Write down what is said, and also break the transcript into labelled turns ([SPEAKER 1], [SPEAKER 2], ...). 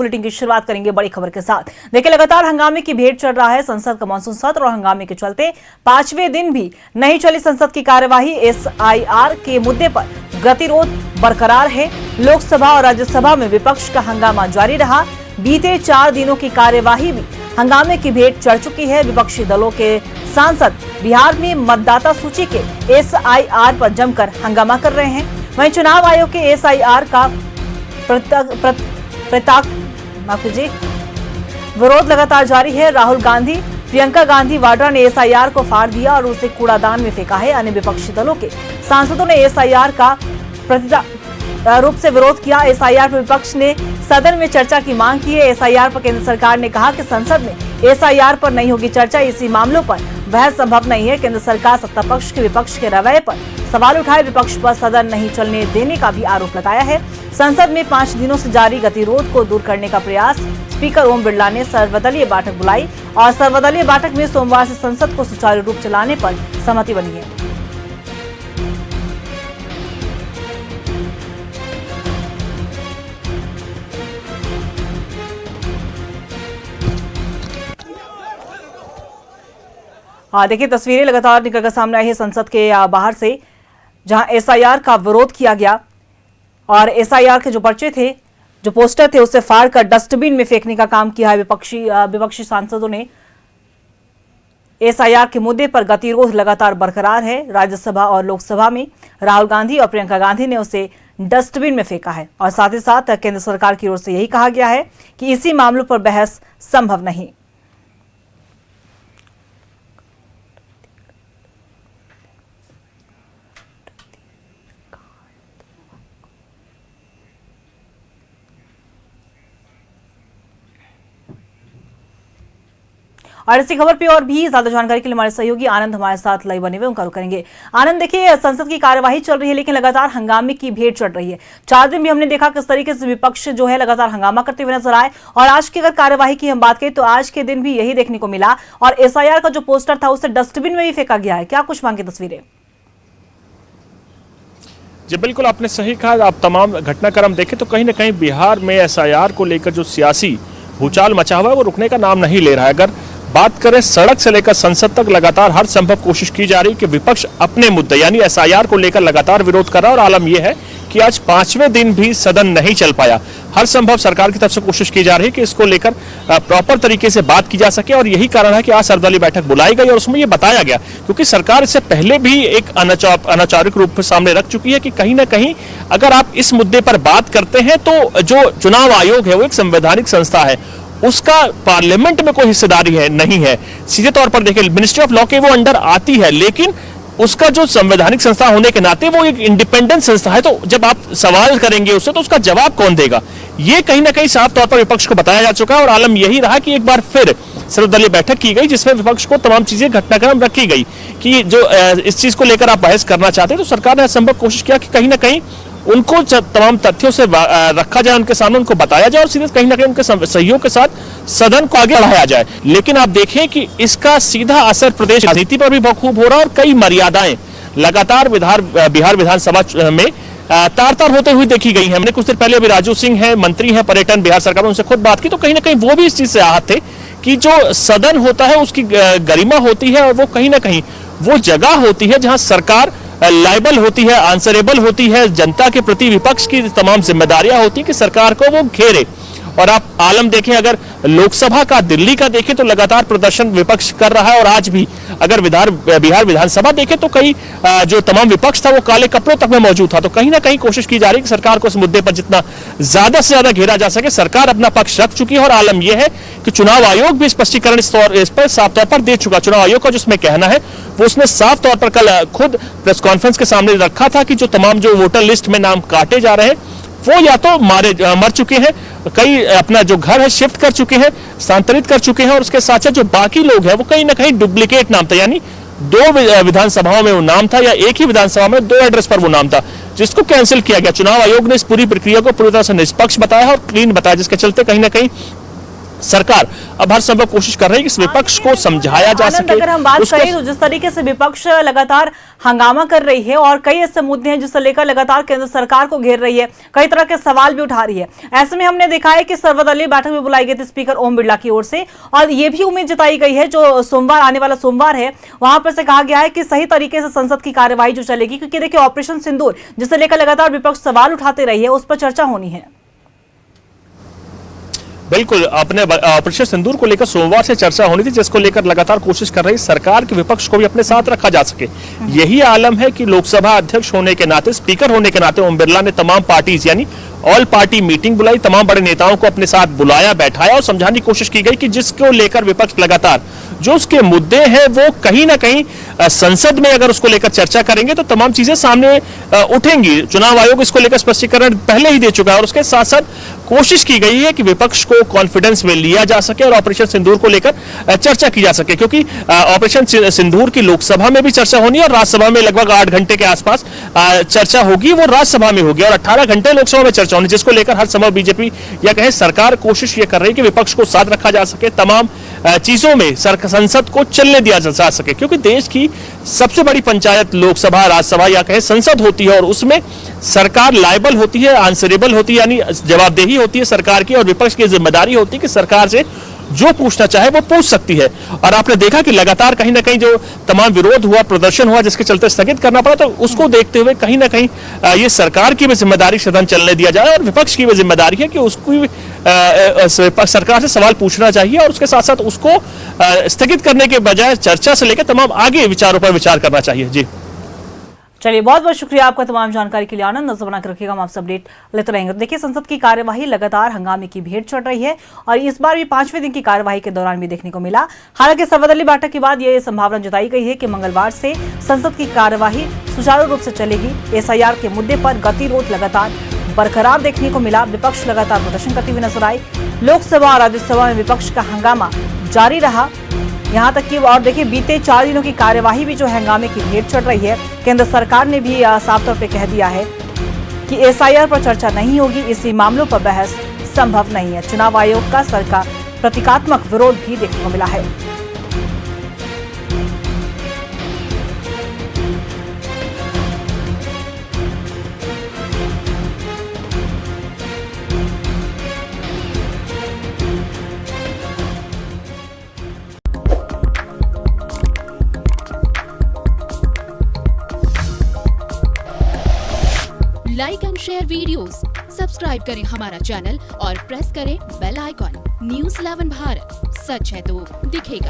[SPEAKER 1] Bulletin की शुरुआत करेंगे बड़ी खबर के साथ। देखिए, लगातार हंगामे की भेंट चढ़ रहा है संसद का मानसून सत्र और हंगामे के चलते पांचवें दिन भी नहीं चली संसद की कार्यवाही। एसआईआर के मुद्दे पर गतिरोध बरकरार है। लोकसभा और राज्यसभा में विपक्ष का हंगामा जारी रहा। बीते 4 दिनों की कार्यवाही भी हंगामे की भेंट चढ़ चुकी है। विपक्षी दलों के सांसद बिहार में मतदाता सूची के एसआईआर पर जमकर हंगामा कर रहे हैं। वहीं चुनाव आयोग के एसआईआर का विरोध लगातार जारी है। राहुल गांधी, प्रियंका गांधी वाड्रा ने एसआईआर को फाड़ दिया और उसे कूड़ादान में फेंका है। अन्य विपक्षी दलों के सांसदों ने एसआईआर का रूप से विरोध किया। एसआईआर पर विपक्ष ने सदन में चर्चा की मांग की है। एसआईआर पर केंद्र सरकार ने कहा कि संसद में एसआईआर पर नहीं होगी चर्चा, इसी मामलों पर बहस संभव नहीं है। केंद्र सरकार सत्ता पक्ष के विपक्ष के रवैये पर सवाल उठाए। विपक्ष पर सदन नहीं चलने देने का भी आरोप लगाया है। संसद में 5 दिनों से जारी गतिरोध को दूर करने का प्रयास स्पीकर ओम बिरला ने सर्वदलीय बैठक बुलाई और सर्वदलीय बैठक में सोमवार से संसद को सुचारू रूप चलाने पर सहमति बनी है। देखिए, तस्वीरें लगातार निकलकर सामने आई है संसद के बाहर से, जहां एसआईआर का विरोध किया गया और एसआईआर के जो पर्चे थे, जो पोस्टर थे, उसे फाड़कर डस्टबिन में फेंकने का काम किया है विपक्षी सांसदों ने। एसआईआर के मुद्दे पर गतिरोध लगातार बरकरार है। राज्यसभा और लोकसभा में राहुल गांधी और प्रियंका गांधी ने उसे डस्टबिन में फेंका है और साथ ही साथ केंद्र सरकार की ओर से यही कहा गया है कि इसी मामलों पर बहस संभव नहीं। और इसी खबर पे और भी ज्यादा जानकारी के लिए हमारे सहयोगी आनंद हमारे साथ लाइव बने हुए, उनका रुख करेंगे। आनंद, देखिए, संसद की कार्यवाही चल रही है लेकिन लगातार हंगामे की भेंट चढ़ रही है। 4 दिन भी हमने देखा किस तरीके से विपक्ष जो है लगातार हंगामा करते हुए नजर आए और आज की अगर कार्यवाही की हम बात करें तो आज के दिन भी यही देखने को मिला और एसआईआर का जो पोस्टर था उसे डस्टबिन में भी फेंका गया है। क्या कुछ वहां की तस्वीरें?
[SPEAKER 2] जी बिल्कुल, आपने सही कहा। आप तमाम घटनाक्रम देखें तो कहीं ना कहीं बिहार में एसआईआर को लेकर जो सियासी भूचाल मचा हुआ है वो रुकने का नाम नहीं ले रहा है। अगर बात करें सड़क से लेकर संसद तक लगातार हर संभव कोशिश की जा रही है कि विपक्ष अपने मुद्दे यानी एसआईआर को लेकर लगातार विरोध कर रहा है और आलम यह है कि आज 5वें दिन भी सदन नहीं चल पाया। हर संभव सरकार की तरफ से कोशिश की जा रही है कि इसको लेकर प्रॉपर तरीके से बात की जा सके और यही कारण है कि आज सर्वदलीय बैठक बुलाई गई और उसमें यह बताया गया, क्योंकि सरकार इससे पहले भी एक अनौपचारिक रूप में सामने रख चुकी है कि कहीं ना कहीं अगर आप इस मुद्दे पर बात करते हैं तो जो चुनाव आयोग है वो एक संवैधानिक संस्था है, उसका पार्लियामेंट में कोई हिस्सेदारी नहीं है। सीधे तौर पर देखिए, मिनिस्ट्री ऑफ लॉ के वो अंडर आती है, लेकिन उसका जो संवैधानिक संस्था होने के नाते वो एक इंडिपेंडेंट संस्था है। तो जब आप सवाल करेंगे उससे तो उसका जवाब कौन देगा? ये कहीं ना कहीं साफ तौर पर विपक्ष को बताया जा चुका है और आलम यही रहा कि एक बार फिर सर्वदलीय बैठक की गई जिसमें विपक्ष को तमाम चीजें घटनाक्रम रखी गई कि जो इस चीज को लेकर आप बहस करना चाहते हैं तो सरकार ने असंभव कोशिश किया कि कहीं ना कहीं उनको तमाम तथ्यों से रखा जाए, उनके सामने उनको बताया जाए और सीधे कहीं ना कहीं उनके सहयोग के साथ सदन को आगे बढ़ाया जाए। लेकिन आप देखें कि इसका सीधा असर प्रदेश राजनीति पर भी बखूब हो रहा है और कई मर्यादाएं लगातार बिहार विधानसभा में तार होते हुए देखी गई है। हमने कुछ देर पहले अभी राजू सिंह है, मंत्री है पर्यटन बिहार सरकार में, उनसे खुद बात की तो कहीं ना कहीं वो भी इस चीज से आहत थे कि जो सदन होता है उसकी गरिमा होती है और वो कहीं ना कहीं वो जगह होती है जहां सरकार लायबल होती है, आंसरेबल होती है, जनता के प्रति विपक्ष की तमाम जिम्मेदारियां होती है कि सरकार को वो घेरे। और आप आलम देखें, अगर लोकसभा का दिल्ली का देखें तो लगातार प्रदर्शन विपक्ष कर रहा है और आज भी अगर बिहार विधानसभा देखें तो कई जो तमाम विपक्ष था वो काले कपड़ों तक में मौजूद था। तो कहीं ना कहीं कोशिश की जा रही है कि सरकार को इस मुद्दे पर जितना ज्यादा से ज्यादा घेरा जा सके। सरकार अपना पक्ष रख चुकी है और आलम यह है कि चुनाव आयोग भी स्पष्टीकरण इस पर साफ तौर पर दे चुका। चुनाव आयोग का जिसमें कहना है वो उसने साफ तौर पर कल खुद प्रेस कॉन्फ्रेंस के सामने रखा था कि जो तमाम जो वोटर लिस्ट में नाम काटे जा रहे हैं वो या तो मर चुके हैं, कई अपना जो घर है शिफ्ट कर चुके हैं, स्थानांतरित कर चुके हैं और उसके साथ साथ जो बाकी लोग हैं वो कहीं ना कहीं डुप्लीकेट नाम था, यानी 2 विधानसभाओं में वो नाम था या एक ही विधानसभा में 2 एड्रेस पर वो नाम था, जिसको कैंसिल किया गया। चुनाव आयोग ने इस पूरी प्रक्रिया को पूरी तरह से निष्पक्ष बताया और क्लीन बताया, जिसके चलते कहीं ना कहीं सरकार अब हर संभव कोशिश कर रही है कि इस विपक्ष को समझाया जा
[SPEAKER 1] आनंद,
[SPEAKER 2] सके।
[SPEAKER 1] अगर हम बात करें तो जिस तरीके से विपक्ष लगातार हंगामा कर रही है और कई ऐसे मुद्दे हैं जिसे लेकर लगातार केंद्र सरकार को घेर रही है, कई तरह के सवाल भी उठा रही है। ऐसे में हमने देखा है कि सर्वदलीय बैठक भी बुलाई गई थी स्पीकर ओम बिरला की ओर से, और ये भी उम्मीद जताई गई है जो सोमवार आने वाला सोमवार है वहां पर से कहा गया है कि सही तरीके से संसद की कार्यवाही जो चलेगी, क्योंकि देखिए ऑपरेशन सिंदूर जिसे लेकर लगातार विपक्ष सवाल उठाते रही है उस पर चर्चा होनी है।
[SPEAKER 2] बिल्कुल, अपने ऑपरेशन सिंदूर को लेकर सोमवार से चर्चा होनी थी, जिसको लेकर लगातार कोशिश कर रही सरकार के विपक्ष को भी अपने साथ रखा जा सके। यही आलम है कि लोकसभा अध्यक्ष होने के नाते, स्पीकर होने के नाते ओम बिरला ने तमाम पार्टीज यानी ऑल पार्टी मीटिंग बुलाई, तमाम बड़े नेताओं को अपने साथ बुलाया, बैठाया और समझाने की कोशिश की गई कि जिसको लेकर विपक्ष लगातार जो उसके मुद्दे हैं वो कहीं ना कहीं संसद में अगर उसको लेकर चर्चा करेंगे तो तमाम चीजें सामने उठेंगी। चुनाव आयोग इसको लेकर स्पष्टीकरण पहले ही दे चुका है और उसके साथ साथ कोशिश की गई है कि विपक्ष को कॉन्फिडेंस में लिया जा सके और ऑपरेशन सिंदूर को लेकर चर्चा की जा सके, क्योंकि ऑपरेशन सिंदूर की लोकसभा में भी चर्चा होनी है और राज्यसभा में लगभग 8 घंटे के आसपास चर्चा होगी, वो राज्यसभा में होगी और 18 घंटे लोकसभा में चर्चा होनी, जिसको लेकर हर समय बीजेपी या कहें सरकार कोशिश ये कर रही है कि विपक्ष को साथ रखा जा सके, तमाम चीजों में संसद को चलने दिया जा सके, क्योंकि देश की सबसे बड़ी पंचायत लोकसभा, राज्यसभा या कहें संसद होती है और उसमें सरकार लायबल होती है, आंसरेबल होती है, यानी जवाबदेही होती है सरकार की और विपक्ष की जिम्मेदारी होती है कि सरकार से जो पूछना चाहे वो पूछ सकती है। और आपने देखा कि लगातार कहीं ना कहीं जो तमाम विरोध हुआ, प्रदर्शन हुआ, जिसके चलते स्थगित करना पड़ा, तो उसको देखते हुए कहीं ना कहीं ये सरकार की भी जिम्मेदारी सदन चलने दिया जाए और विपक्ष की भी जिम्मेदारी है कि उसको सरकार से सवाल पूछना चाहिए और उसके साथ साथ उसको स्थगित करने के बजाय चर्चा से लेकर तमाम आगे विचारों पर विचार करना चाहिए। जी
[SPEAKER 1] चलिए, बहुत बहुत शुक्रिया आपका तमाम जानकारी के लिए आनंद। नजर बनाकर रखिएगा, हम आपसे अपडेट लेते रहेंगे। देखिए, संसद की कार्यवाही लगातार हंगामे की भेंट चढ़ रही है और इस बार भी 5वें दिन की कार्यवाही के दौरान भी देखने को मिला। हालांकि सर्वदलीय बैठक के बाद ये संभावना जताई गई है कि मंगलवार से संसद की कार्यवाही सुचारू रूप से चलेगी। एसआईआर के मुद्दे पर गतिरोध लगातार बरकरार देखने को मिला। विपक्ष लगातार प्रदर्शन करते हुए नजर आए। लोकसभा और राज्यसभा में विपक्ष का हंगामा जारी रहा, यहाँ तक कि और देखिए बीते 4 दिनों की कार्यवाही भी जो हंगामे की भेंट चढ़ रही है। केंद्र सरकार ने भी साफ तौर पे कह दिया है कि एसआईआर पर चर्चा नहीं होगी, इसी मामलों पर बहस संभव नहीं है। चुनाव आयोग का सरकार प्रतीकात्मक विरोध भी देखने को मिला है।
[SPEAKER 3] Like and share videos, subscribe करें हमारा चैनल और प्रेस करें बेल आइकॉन। न्यूज़ 11 भारत, सच है तो दिखेगा।